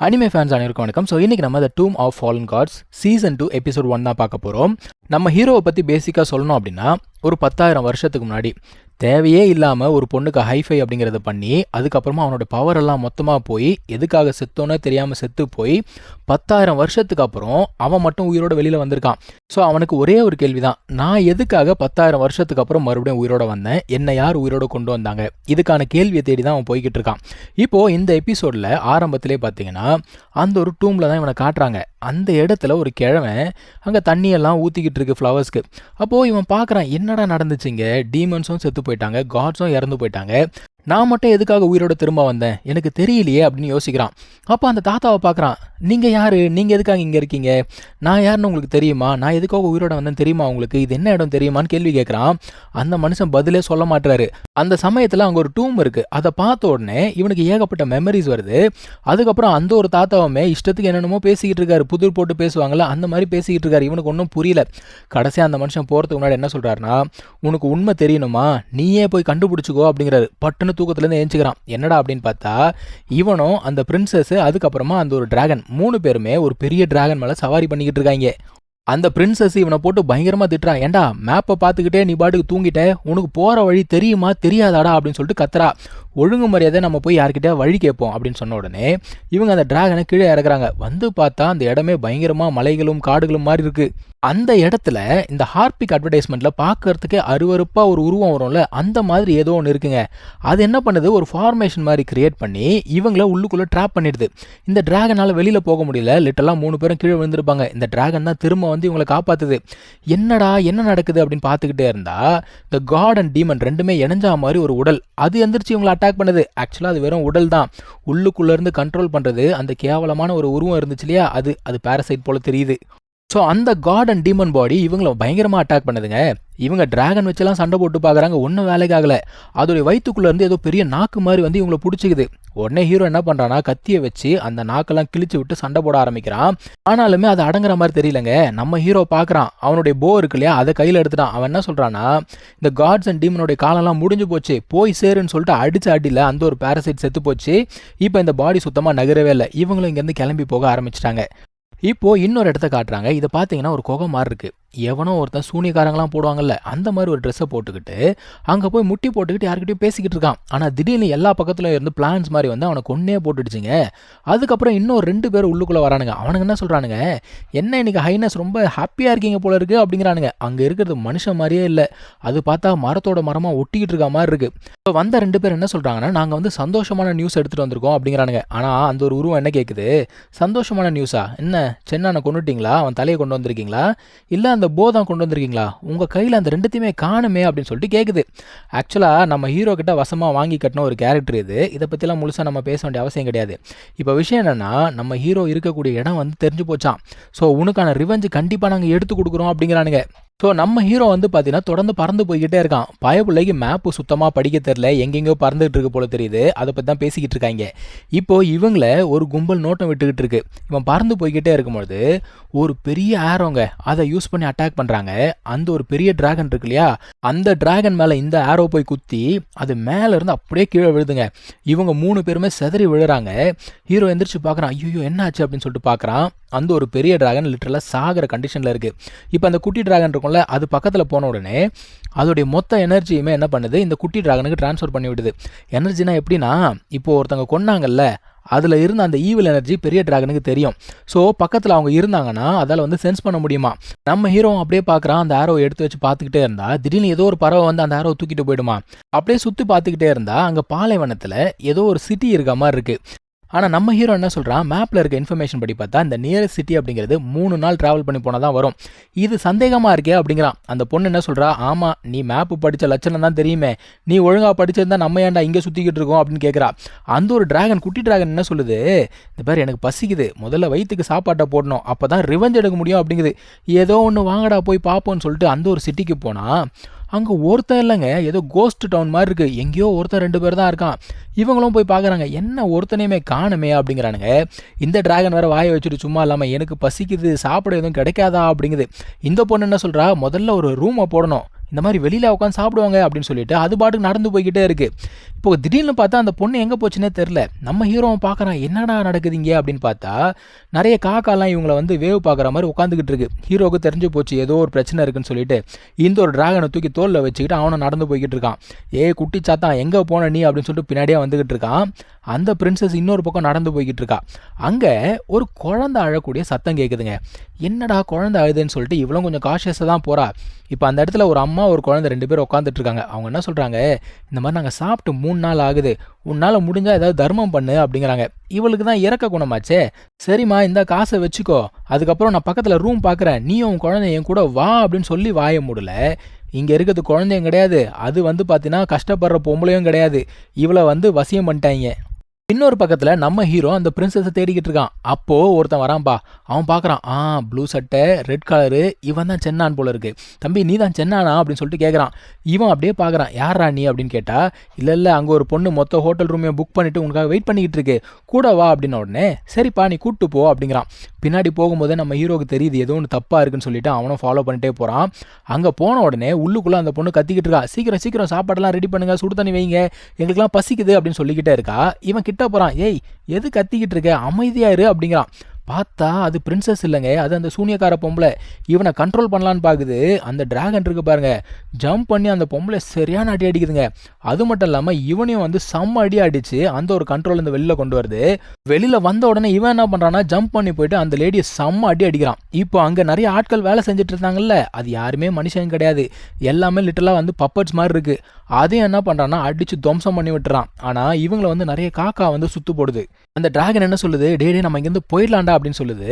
Anime fans அனைவருக்கும் வணக்கம். So இன்றைக்கி நம்ம the Doom of Fallen Gods season 2 episode 1 தான் பார்க்க போகிறோம். நம்ம ஹீரோவை பற்றி பேசிக்காக சொல்லணும் அப்படின்னா, ஒரு 10,000 வருஷத்துக்கு முன்னாடி தேவையே இல்லாமல் ஒரு பொண்ணுக்கு ஹைஃபை அப்படிங்கிறத பண்ணி, அதுக்கப்புறமா அவனோட பவர் எல்லாம் மொத்தமாக போய் எதுக்காக செத்தோன்னே தெரியாமல் செத்து போய் 10,000 வருஷத்துக்கு அப்புறம் அவன் மட்டும் உயிரோட வெளியில் வந்திருக்கான். ஸோ அவனுக்கு ஒரே ஒரு கேள்வி தான், நான் எதுக்காக 10,000 வருஷத்துக்கு அப்புறம் மறுபடியும் உயிரோட வந்தேன், என்னை யார் உயிரோட கொண்டு வந்தாங்க, இதுக்கான கேள்வியை தேடி தான் அவன் போய்கிட்டு இருக்கான். இப்போது இந்த எபிசோடில் ஆரம்பத்திலே பார்த்தீங்கன்னா அந்த ஒரு டூமில் தான் இவனை காட்டுறாங்க. அந்த இடத்துல ஒரு கிழவன் அங்கே தண்ணியெல்லாம் ஊற்றிக்கிட்டு இருக்கு ஃப்ளவர்ஸ்க்கு. அப்போது இவன் பார்க்குறான், என்னடா நடந்துச்சுங்க, டீமன்ஸும் செத்து போயிட்டாங்க, காட்ஸும் இறந்து போயிட்டாங்க, நான் மட்டும் எதுக்காக உயிரோட திரும்ப வந்தேன், எனக்கு தெரியலையே அப்படின்னு யோசிக்கிறான். அப்போ அந்த தாத்தாவை பார்க்குறான், நீங்கள் யார், நீங்கள் எதுக்காக இங்கே இருக்கீங்க, நான் யாருன்னு உங்களுக்கு தெரியுமா, நான் எதுக்காக உயிரோட வந்தேன் தெரியுமா உங்களுக்கு, இது என்ன இடம் தெரியுமான்னு கேள்வி கேட்குறான். அந்த மனுஷன் பதிலே சொல்ல மாட்டாரு. அந்த சமயத்தில் அங்கே ஒரு டூம் இருக்குது. அதை பார்த்த உடனே இவனுக்கு ஏகப்பட்ட மெமரிஸ் வருது. அதுக்கப்புறம் அந்த ஒரு தாத்தாவுமே இஷ்டத்துக்கு என்னென்னமோ பேசிக்கிட்டு இருக்காரு, புதிர் போட்டு பேசுவாங்கள்ல, அந்த மாதிரி பேசிக்கிட்டு இருக்காரு. இவனுக்கு ஒன்றும் புரியல. கடைசியாக அந்த மனுஷன் போகிறதுக்கு முன்னாடி என்ன சொல்கிறாருன்னா, உனக்கு உண்மை தெரியணுமா, நீயே போய் கண்டுபிடிச்சிக்கோ அப்படிங்கிறாரு. பட்டுன்னு தூக்கத்துலேருந்து ஏஞ்சிக்கிறான். என்னடா அப்படின்னு பார்த்தா, இவனும் அந்த பிரின்சஸ் அதுக்கப்புறமா அந்த ஒரு டிராகன் 3 பேருமே ஒரு பெரிய டிராகன் மேலே சவாரி பண்ணிக்கிட்டு இருக்காங்க. அந்த பிரின்சஸ் இவனை போட்டு பயங்கரமாக திட்டுறா. ஏண்டா மேப்பை பார்த்துக்கிட்டே நீ பாட்டுக்கு தூங்கிட்ட, உனக்கு போகிற வழி தெரியுமா தெரியாதாடா அப்படின்னு சொல்லிட்டு கத்துறா. ஒழுங்கு மரியாதை நம்ம போய் யார்கிட்ட வழி கேட்போம் அப்படின்னு சொன்ன உடனே இவங்க அந்த டிராகனை கீழே இறக்குறாங்க. வந்து பார்த்தா அந்த இடமே பயங்கரமாக மலைகளும் காடுகளும் மாதிரி இருக்கு. அந்த இடத்துல இந்த ஹார்பிக் அட்வர்டைஸ்மெண்ட்டில் பார்க்கறதுக்கே அருவருப்பாக ஒரு உருவம் வரும்ல, அந்த மாதிரி ஏதோ ஒன்று இருக்குங்க. அது என்ன பண்ணுது, ஒரு ஃபார்மேஷன் மாதிரி கிரியேட் பண்ணி இவங்கள உள்ளுக்குள்ளே ட்ராப் பண்ணிடுது. இந்த டிராகனால் வெளியில் போக முடியல. லிட்டலாக 3 பேரும் கீழே விழுந்திருப்பாங்க. இந்த டிராகன் தான் திரும்ப வந்து இவங்களை காப்பாற்றுது. என்னடா என்ன நடக்குது அப்படின்னு பார்த்துக்கிட்டே இருந்தா இந்த காட் அண்ட் டீமன் ரெண்டுமே இணைஞ்சா மாதிரி ஒரு உடல் அது எந்திரிச்சு இவங்களை அட்டாக் பண்ணுது. ஆக்சுவலாக அது வெறும் உடல் தான். உள்ளுக்குள்ளேருந்து கண்ட்ரோல் பண்ணுறது அந்த கேவலமான ஒரு உருவம் இருந்துச்சு இல்லையா, அது பேரசைட் போல தெரியுது. ஸோ அந்த காட் அண்ட் டீமன் பாடி இவங்களை பயங்கரமாக அட்டாக் பண்ணுதுங்க. இவங்க டிராகன் வச்செல்லாம் சண்டை போட்டு பார்க்குறாங்க, ஒன்றும் வேலைக்காகலை. அதோடைய வயிற்றுக்குள்ளேருந்து ஏதோ பெரிய நாக்கு மாதிரி வந்து இவங்களை பிடிச்சிக்குது. உடனே ஹீரோ என்ன பண்ணுறான்னா, கத்தியை வச்சு அந்த நாக்கெல்லாம் கிழிச்சு விட்டு சண்டை போட ஆரம்பிக்கிறான். ஆனாலுமே அது அடங்குற மாதிரி தெரியலங்க. நம்ம ஹீரோ பார்க்குறான், அவனுடைய போ இருக்கு இல்லையா, அதை கையில் எடுத்துட்டான். அவன் என்ன சொல்கிறான்னா, இந்த காட்ஸ் அண்ட் டீமனுடைய காலெல்லாம் முடிஞ்சு போச்சு, போய் சேருன்னு சொல்லிட்டு அடிச்சு அடியில் அந்த ஒரு பேரசைட் செத்து போச்சு. இப்போ இந்த பாடி சுத்தமாக நகரவே இல்லை. இவங்களும் இங்கேருந்து கிளம்பி போக ஆரம்பிச்சிட்டாங்க. இப்போது இன்னொரு இடத்த காட்டுறாங்க. இதை பார்த்தீங்கன்னா ஒரு குகை மாதிரி இருக்குது. எவனோ ஒருத்தன் சூனியக்காரங்களாம் போடுவாங்கல்ல, அந்த மாதிரி ஒரு ட்ரெஸ்ஸை போட்டுக்கிட்டு அங்கே போய் முட்டி போட்டுக்கிட்டு யார்கிட்டையும் பேசிக்கிட்டு இருக்கான். ஆனால் திடீர்னு எல்லா பக்கத்துலையும் இருந்து பிளான்ஸ் மாதிரி வந்து அவனை கொன்னே போட்டுடுச்சுங்க. அதுக்கப்புறம் இன்னும் 2 பேர் உள்ளுக்குள்ளே வரானுங்க. அவனுங்க என்ன சொல்கிறானுங்க, என்ன இன்னைக்கு ஹைனஸ் ரொம்ப ஹாப்பியாக இருக்கீங்க போல இருக்குது அப்படிங்கிறானுங்க. அங்கே இருக்கிறது மனுஷன் மாதிரியே இல்லை, அது பார்த்தா மரத்தோட மரமாக ஒட்டிக்கிட்டு இருக்க மாதிரி இருக்குது. இப்போ வந்த 2 பேர் என்ன சொல்கிறாங்கன்னா, நாங்கள் வந்து சந்தோஷமான நியூஸ் எடுத்துகிட்டு வந்திருக்கோம் அப்படிங்கிறானுங்க. ஆனால் அந்த ஒரு உருவம் என்ன கேட்குது, சந்தோஷமான நியூஸா, என்ன சென்னானை கொண்டுட்டிங்களா, அவன் தலையை கொண்டு வந்திருக்கீங்களா, இல்லை அந்த போதான் கொண்டு வந்திருக்கீங்களா, உங்கள் கையில் அந்த 2த்தையுமே காணுமே அப்படின்னு சொல்லிட்டு கேட்குது. ஆக்சுவலாக நம்ம ஹீரோ கிட்ட வசமாக வாங்கி கட்டின ஒரு கேரக்டர் இது. இதை பற்றிலாம் முழுசாக நம்ம பேச வேண்டிய அவசியம் கிடையாது. இப்போ விஷயம் என்னென்னா, நம்ம ஹீரோ இருக்கக்கூடிய இடம் வந்து தெரிஞ்சு போச்சான். ஸோ உனக்கான ரிவெஞ்சு கண்டிப்பாக நாங்கள் எடுத்து கொடுக்குறோம் அப்படிங்கிறானுங்க. ஸோ நம்ம ஹீரோ வந்து பார்த்தீங்கன்னா தொடர்ந்து பறந்து போய்கிட்டே இருக்கான். பயப்புள்ளைக்கு மேப்பு சுத்தமாக படிக்க தெரில, எங்கெங்கோ பறந்துகிட்டு இருக்கு போல தெரியுது. அதை பற்றி தான் பேசிக்கிட்டு இருக்காங்க. இப்போது இவங்கள ஒரு கும்பல் நோட்டம் விட்டுக்கிட்டு இருக்கு. இவன் பறந்து போய்கிட்டே இருக்கும்பொழுது ஒரு பெரிய ஆரோங்க, அதை யூஸ் பண்ணி அட்டாக் பண்ணுறாங்க. அந்த ஒரு பெரிய டிராகன் இருக்கு இல்லையா, அந்த டிராகன் மேலே இந்த ஆரோ போய் குத்தி அது மேலே இருந்து அப்படியே கீழே விழுதுங்க. இவங்க 3 பேருமே செதறி விழுறாங்க. ஹீரோ எந்திரிச்சு பார்க்குறான், ஐயோ என்ன ஆச்சு அப்படின்னு சொல்லிட்டு பார்க்குறான். அந்த ஒரு பெரிய டிராகன் லிட்டரலாக சாகிற கண்டிஷனில் இருக்குது. இப்போ அந்த குட்டி டிராகன் இருக்கும்ல, அது பக்கத்தில் போன உடனே அதோடைய மொத்த எனர்ஜியுமே என்ன பண்ணுது, இந்த குட்டி டிராகனுக்கு ட்ரான்ஸ்ஃபர் பண்ணி விடுது. எனர்ஜினா எப்படின்னா, இப்போது ஒருத்தவங்க கொன்னாங்கல்ல, அதில் இருந்த அந்த ஈவில் எனர்ஜி பெரிய டிராகனுக்கு தெரியும். ஸோ பக்கத்தில் அவங்க இருந்தாங்கன்னா அதால் வந்து சென்ஸ் பண்ண முடியுமா. நம்ம ஹீரோ அப்படியே பார்க்குறான், அந்த ஆரோவை எடுத்து வச்சு பார்த்துக்கிட்டே இருந்தா திடீர்னு ஏதோ ஒரு பறவை வந்து அந்த ஆரோவை தூக்கிட்டு போயிடுமா. அப்படியே சுற்றி பார்த்துக்கிட்டே இருந்தா அங்கே பாலைவனத்தில் ஏதோ ஒரு சிட்டி இருக்க மாதிரி இருக்குது. ஆனால் நம்ம ஹீரோ என்ன சொல்கிறான், மேப்பில் இருக்க இன்ஃபர்மேஷன் படி பார்த்தா இந்த நியரஸ்ட் சிட்டி அப்படிங்கிறது 3 நாள் ட்ராவல் பண்ணி போனால் தான் வரும். இது சந்தேகமாக இருக்கே அப்படிங்கிறான். அந்த பொண்ணு என்ன சொல்கிறா, ஆமாம் நீ மேப்பு படித்த லட்சணம் தான் தெரியுமே, நீ ஒழுங்காக படிச்சிருந்தா நம்ம ஏன்டா இங்கே சுற்றிக்கிட்டு இருக்கோம் அப்படின்னு கேட்குறா. அந்த ஒரு டிராகன், குட்டி டிராகன் என்ன சொல்லுது, இந்த பேர் எனக்கு பசிக்குது, முதல்ல வயிற்றுக்கு சாப்பாட்டை போடணும், அப்போ தான் ரிவெஞ்ச் எடுக்க முடியும் அப்படிங்குது. ஏதோ ஒன்று வாங்கடா போய் பார்ப்போன்னு சொல்லிட்டு அந்த ஒரு சிட்டிக்கு போனால் அங்கே ஒருத்தன் இல்லைங்க, ஏதோ கோஸ்ட் டவுன் மாதிரி இருக்குது. எங்கேயோ ஒருத்தன் 2 பேர் தான் இருக்கான். இவங்களும் போய் பார்க்குறாங்க, என்ன ஒருத்தனையுமே காணுமே அப்படிங்கிறானுங்க. இந்த டிராகன் வேறு வாயை வச்சுட்டு சும்மா இல்லாமல் எனக்கு பசிக்குது, சாப்பிட எதுவும் கிடைக்காதா அப்படிங்குது. இந்த பொண்ணு என்ன சொல்கிறா, முதல்ல ஒரு ரூமை போடணும், இந்த மாதிரி வெளியில் உட்காந்து சாப்பிடுவாங்க அப்படின்னு சொல்லிட்டு அது பாட்டுக்கு நடந்து போய்கிட்டே இருக்குது. இப்போ திடீர்னு பார்த்தா அந்த பொண்ணு எங்கே போச்சுன்னே தெரில. நம்ம ஹீரோவும் பார்க்குறான், என்னடா நடக்குதுங்க அப்படின்னு பார்த்தா நிறைய காக்காலாம் இவங்களை வந்து வேவ் பார்க்குற மாதிரி உட்காந்துக்கிட்டு இருக்கு. ஹீரோவுக்கு தெரிஞ்சு போச்சு ஏதோ ஒரு பிரச்சனை இருக்குன்னு சொல்லிட்டு இந்த ஒரு டிராகனை தூக்கி தோளில் வச்சுக்கிட்டு அவனை நடந்து போய்கிட்டு இருக்கான். குட்டி சாத்தான் எங்கே போன நீ அப்படின்னு சொல்லிட்டு பின்னாடியே வந்துகிட்டு இருக்கான். அந்த பிரின்சஸ் இன்னொரு பக்கம் நடந்து போய்கிட்டு இருக்கா. அங்கே ஒரு குழந்தை அழக்கூடிய சத்தம் கேட்குதுங்க. என்னடா குழந்தை அழுதுன்னு சொல்லிட்டு இவ்வளோ கொஞ்சம் காஷியஸாக தான் போகிறா. இப்போ அந்த இடத்துல ஒரு அம்மா ஒரு குழந்தை 2 பேர் உட்காந்துட்டு இருக்காங்க. அவங்க என்ன சொல்கிறாங்க, இந்த மாதிரி நாங்கள் சாப்பிட்டு 3 நாள் ஆகுது, உன்னால் முடிஞ்சால் ஏதாவது தர்மம் பண்ணு அப்படிங்கிறாங்க. இவளுக்கு தான் இறக்க குணமாச்சே. சரிம்மா இந்த காசை வச்சுக்கோ, அதுக்கப்புறம் நான் பக்கத்தில் ரூம் பார்க்குறேன், நீயும் உன் குழந்தை என் கூட வா அப்படின்னு சொல்லி வாய மூடல. இங்கே இருக்கிறது குழந்தையும் கிடையாது, அது வந்து பார்த்தீங்கன்னா கஷ்டப்படுற பொம்பளையும் கிடையாது. இவளை வந்து வசியம் பண்ணிட்டாங்க. இன்னொரு பக்கத்தில் நம்ம ஹீரோ அந்த பிரின்சஸை தேடிக்கிட்டு இருக்கான். அப்போது ஒருத்தன் வரான்பா. அவன் பார்க்குறான், ப்ளூ சட்டை ரெட் கலரு, இவன் தான் சென்னான் போல இருக்கு. தம்பி நீ தான் சென்னானா அப்படின்னு சொல்லிட்டு கேட்குறான். இவன் அப்படியே பார்க்குறான், யாரா நீ அப்படின்னு கேட்டால், இல்லை அங்கே ஒரு பொண்ணு மொத்த ஹோட்டல் ரூமையும் புக் பண்ணிவிட்டு உனக்காக வெயிட் பண்ணிக்கிட்டு இருக்கு, கூட வா அப்படின்ன உடனே சரிப்பா நீ கூப்பிட்டு போ அப்படிங்கிறான். பின்னாடி போகும்போதே நம்ம ஹீரோக்கு தெரியுது ஏதோ ஒன்று தப்பாக இருக்குன்னு சொல்லிட்டு அவனும் ஃபாலோ பண்ணிட்டே போகிறான். அங்கே போன உடனே உள்ளுக்குள்ளே அந்த பொண்ணு கத்திக்கிட்டு இருக்கா, சீக்கிரம் சாப்பாடெல்லாம் ரெடி பண்ணுங்க, சுடு தண்ணி வைங்க, எங்களுக்குலாம் பசிக்குது அப்படின்னு சொல்லிக்கிட்டே இருக்கா. இவன் கிட்ட போகிறான், எது கத்திக்கிட்டு இருக்க, அமைதியா இரு அப்படிங்கிறான். பார்த்தா அது பிரின்சஸ் இல்லைங்க, அது அந்த சூனியக்கார பொம்பளை. இவனை கண்ட்ரோல் பண்ணலான்னு பார்க்குது. அந்த டிராகன் இருக்கு பாருங்க, ஜம்ப் பண்ணி அந்த பொம்பளை சரியான அடி அடிக்குதுங்க. அது மட்டும் இல்லாமல் இவனையும் வந்து செம்ம அடி அடிச்சு அந்த ஒரு கண்ட்ரோல் இந்த வெளியில் கொண்டு வருது. வெளியில் வந்த உடனே இவன் என்ன பண்ணுறான்னா ஜம்ப் பண்ணி போயிட்டு அந்த லேடியை செம்ம அடி அடிக்கிறான். இப்போ அங்கே நிறைய ஆட்கள் வேலை செஞ்சுட்டு இருந்தாங்கல்ல, அது யாருமே மனுஷன் கிடையாது, எல்லாமே லிட்டலாக வந்து பப்பட்ஸ் மாதிரி இருக்கு. அதையும் என்ன பண்ணுறான்னா அடித்து துவம்சம் பண்ணி விட்டுறான். ஆனால் இவங்களை வந்து நிறைய காக்கா வந்து சுத்து போடுது. அந்த டிராகன் என்ன சொல்லுது, டே நம்ம இங்கேருந்து போயிடலாண்டா அப்படின்னு சொல்லுது.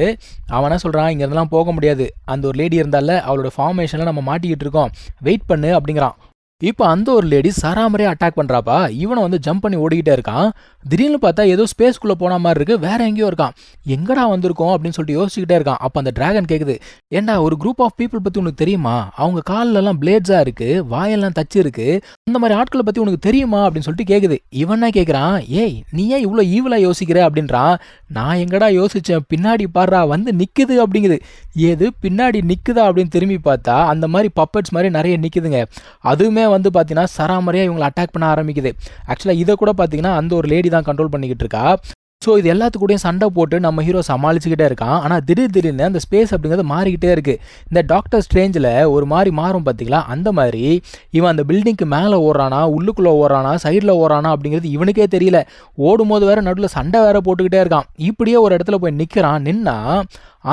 அவன் என்ன சொல்கிறான், இங்கேருந்துலாம் போக முடியாது, அந்த ஒரு லேடி இருந்தால அவளோட ஃபார்மேஷனில் நம்ம மாட்டிக்கிட்டு இருக்கோம், வெயிட் பண்ணு அப்படிங்கிறான். இப்போ அந்த ஒரு லேடி சராமரியாக அட்டாக் பண்ணுறாப்பா. இவனை வந்து ஜம்ப் பண்ணி ஓடிக்கிட்டே இருக்கான். திடீர்னு பார்த்தா ஏதோ ஸ்பேஸ்க்குள்ளே போன மாதிரி இருக்குது, வேற எங்கேயோ இருக்கான். எங்கடா வந்திருக்கோம் அப்படின்னு சொல்லிட்டு யோசிச்சுக்கிட்டே இருக்கான். அப்போ அந்த டிராகன் கேட்குது, ஏண்டா ஒரு குரூப் ஆஃப் பீப்புள் பற்றி உனக்கு தெரியுமா, அவங்க காலெல்லாம் பிளேட்ஸாக இருக்குது, வாயெல்லாம் தச்சு இருக்குது, அந்த மாதிரி ஆட்களை பற்றி உனக்கு தெரியுமா அப்படின்னு சொல்லிட்டு கேட்குது. இவனா கேட்குறான், நீ ஏன் இவ்வளோ ஈவலாக யோசிக்கிற அப்படின்றான். நான் எங்கடா யோசித்தேன், பின்னாடி பாடுறா வந்து நிற்குது அப்படிங்குது. ஏது பின்னாடி நிற்குதா அப்படின்னு திரும்பி பார்த்தா அந்த மாதிரி பப்பட்ஸ் மாதிரி நிறைய நிற்குதுங்க. அதுவுமே வந்து பார்த்தீங்கன்னா சராமரியாக இவங்களை அட்டாக் பண்ண ஆரம்பிக்குது. ஆக்சுவலாக இதை கூட பார்த்தீங்கன்னா அந்த ஒரு லேடி தான் கண்ட்ரோல் பண்ணிக்கிட்டு இருக்கா. ஸோ இது எல்லாத்துக்கூடையும் சண்டை போட்டு நம்ம ஹீரோ சமாளிச்சுக்கிட்டே இருக்கான். ஆனால் திடீர்னு அந்த ஸ்பேஸ் அப்படிங்கிறது மாறிக்கிட்டே இருக்குது. இந்த டாக்டர் ஸ்ட்ரேஞ்சில் ஒரு மாதிரி மாறும் பார்த்தீங்களா, அந்த மாதிரி இவன் அந்த பில்டிங்க்கு மேலே ஓடுறானா, உள்ளுக்குள்ளே ஓடுறானா, சைடில் ஓடுறானா அப்படிங்கிறது இவனுக்கே தெரியல. ஓடும்போது வேறு நடுவில் சண்டை வேறு போட்டுக்கிட்டே இருக்கான். இப்படியே ஒரு இடத்துல போய் நிற்கிறான். நின்னா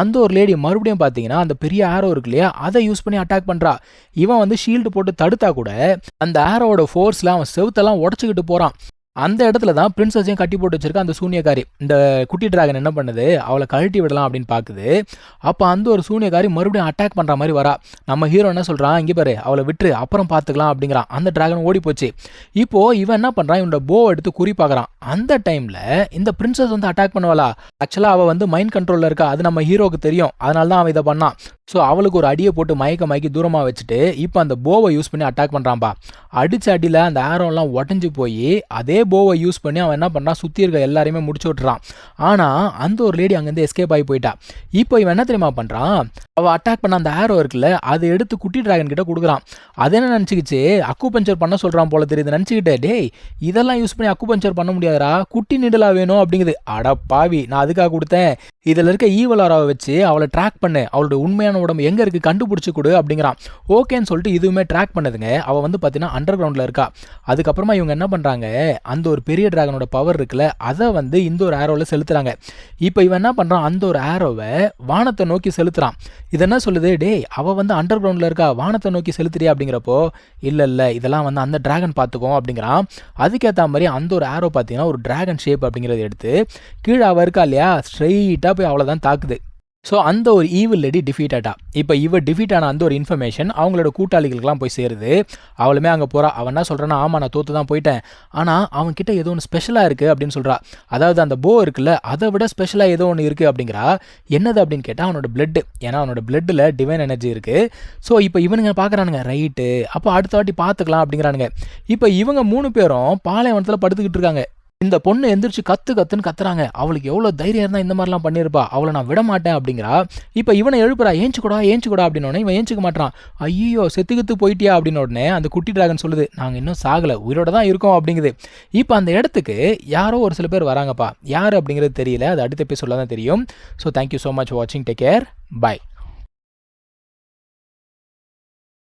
அந்த ஒரு லேடி மறுபடியும் பார்த்தீங்கன்னா அந்த பெரிய ஆரோ இருக்கு இல்லையா, அதை யூஸ் பண்ணி அட்டாக் பண்ணுறா. இவன் வந்து ஷீல்டு போட்டு தடுத்தா கூட அந்த ஆரோவோட ஃபோர்ஸில் அவன் செவுத்தெல்லாம் உடச்சிக்கிட்டு போகிறான். அந்த இடத்துல தான் பிரின்சஸையும் கட்டி போட்டு வச்சிருக்க அந்த சூனியக்காரி. இந்த குட்டி டிராகன் என்ன பண்ணுது, அவளை கழட்டி விடலாம் அப்படின்னு பார்க்குது. அப்போ அந்த ஒரு சூனியக்காரி மறுபடியும் அட்டாக் பண்ணுற மாதிரி வரா. நம்ம ஹீரோ என்ன சொல்கிறான், இங்கே பாரு அவளை விட்டுரு அப்புறம் பார்த்துக்கலாம் அப்படிங்கிறான். அந்த டிராகன் ஓடி போச்சு. இப்போது இவன் என்ன பண்ணுறான், இவனோட போவை எடுத்து குறி பார்க்குறான். அந்த டைமில் இந்த பிரின்சஸ் வந்து அட்டாக் பண்ணுவாளா. ஆக்சுவலாக அவள் வந்து மைண்ட் கண்ட்ரோலில் இருக்கா, அது நம்ம ஹீரோவுக்கு தெரியும். அதனால தான் அவன் இதை பண்ணான். ஸோ அவளுக்கு ஒரு அடியை போட்டு மயக்கி தூரமாக வச்சுட்டு இப்போ அந்த போவை யூஸ் பண்ணி அட்டாக் பண்ணுறான்பா. அடித்த அடியில் அந்த ஆரோலாம் உடஞ்சி போய் அதே போவை யூஸ் பண்ணி அவன் என்ன பண்ணுறான், சுற்றி இருக்க எல்லாரையுமே முடிச்சு விட்டுறான். ஆனால் அந்த ஒரு லேடி அங்கேருந்து எஸ்கேப் ஆகி போயிட்டா. இப்போ இவன் என்ன தெரியுமா பண்ணுறான், அவள் அட்டாக் பண்ண அந்த ஆரோ இருக்குல்ல, அதை எடுத்து குட்டி டிராகன் கிட்ட கொடுக்குறான். அது என்ன நினச்சிக்கிச்சு, அக்குபஞ்சர் பண்ண சொல்கிறான் போல தெரியுது. நினச்சிக்கிட்டே, டேய் இதெல்லாம் யூஸ் பண்ணி அக்குபஞ்சர் பண்ண முடியாதரா, குட்டி நீடலாக வேணும் அப்படிங்குது. அட பாவி, நான் அதுக்காக கொடுத்தேன். இதில் இருக்க ஈவல் ஆராவை வச்சு அவளை ட்ராக் பண்ணு, அவளோட உண்மையான உடம்பு எங்கே இருக்குது கண்டுபிடிச்சி கொடு அப்படிங்கிறான். ஓகேன்னு சொல்லிட்டு இதுவுமே ட்ராக் பண்ணுதுங்க. அவள் வந்து பார்த்தீங்கன்னா அண்டர் கிரவுண்டில் இருக்கா. அதுக்கப்புறமா இவங்க என்ன பண்ணுறாங்க, அந்த ஒரு பெரிய டிராகனோட பவர் இருக்குல்ல, அதை வந்து இந்த ஒரு ஆரோவில் செலுத்துறாங்க. இப்போ இவன் என்ன பண்ணுறான், அந்த ஒரு ஆரோவை வானத்தை நோக்கி செலுத்துறான். இது என்ன சொல்லுது, டேய் அவள் வந்து அண்டர் கிரவுண்டில் இருக்கா, வானத்தை நோக்கி செலுத்துறியா அப்படிங்கிறப்போ, இல்லை இதெல்லாம் வந்து அந்த டிராகன் பார்த்துக்கோம் அப்படிங்கிறான். அதுக்கேற்ற மாதிரி அந்த ஒரு ஆரோ பார்த்தீங்கன்னா ஒரு டிராகன் ஷேப் அப்படிங்கிறத எடுத்து கீழே அவள் இருக்கா இல்லையா, ஸ்ட்ரெயிட்டாக போய் அவளை தான் தாக்குது. ஸோ அந்த ஒரு ஈவில் லேடி டிஃபீட் ஆட்டா. இப்போ இவ டிஃபீட் ஆன அந்த ஒரு இன்ஃபர்மேஷன் அவங்களோட கூட்டாளிகளுக்கெல்லாம் போய் சேருது. அவளுமே அங்கே போகிறா. அவன் என்ன சொல்கிறான்னா, ஆமாம் நான் தோற்று தான் போயிட்டேன், ஆனால் அவன்கிட்ட ஏதோ ஒன்று ஸ்பெஷலாக இருக்குது அப்படின்னு சொல்கிறா. அதாவது அந்த போ இருக்குல்ல, அதை விட ஸ்பெஷலாக ஏதோ ஒன்று இருக்குது அப்படிங்கிறா. என்னது அப்படின்னு கேட்டால் அவனோட பிளட்டு. ஏன்னா அவனோட பிளட்டில் டிவைன் எனர்ஜி இருக்குது. ஸோ இப்போ இவனுங்க பார்க்குறானுங்க, ரைட்டு அப்போ அடுத்த வாட்டி பார்த்துக்கலாம் அப்படிங்கிறானுங்க. இப்போ இவங்க 3 பேரும் பாலைவனத்தில் படுத்துக்கிட்டு இருக்காங்க. இந்த பொண்ணு எந்திரிச்சு கத்துன்னு கத்துறாங்க. அவளுக்கு எவ்வளோ தைரியம் இருந்தால் இந்த மாதிரிலாம் பண்ணியிருப்பா, அவளை நான் விட மாட்டேன் அப்படிங்கிறா. இப்போ இவனை எழுப்புறா, ஏஞ்சுக்கூடா அப்படின்னோடனே இவன் ஏஞ்சிக்க மாட்டான். ஐயோ செத்துக்கித்து போயிட்டியா அப்படின்னு உடனே அந்த குட்டி டிராகன் சொல்லுது, நாங்கள் இன்னும் சாகலை, உயிரோட தான் இருக்கோம் அப்படிங்குது. இப்போ அந்த இடத்துக்கு யாரோ ஒரு சில பேர் வராங்கப்பா, யார் அப்படிங்கிறது தெரியல, அது அடுத்த எபிசோடில் தான் தெரியும். ஸோ தேங்க்யூ ஸோ மச் வாட்சிங், டேக் கேர், பை.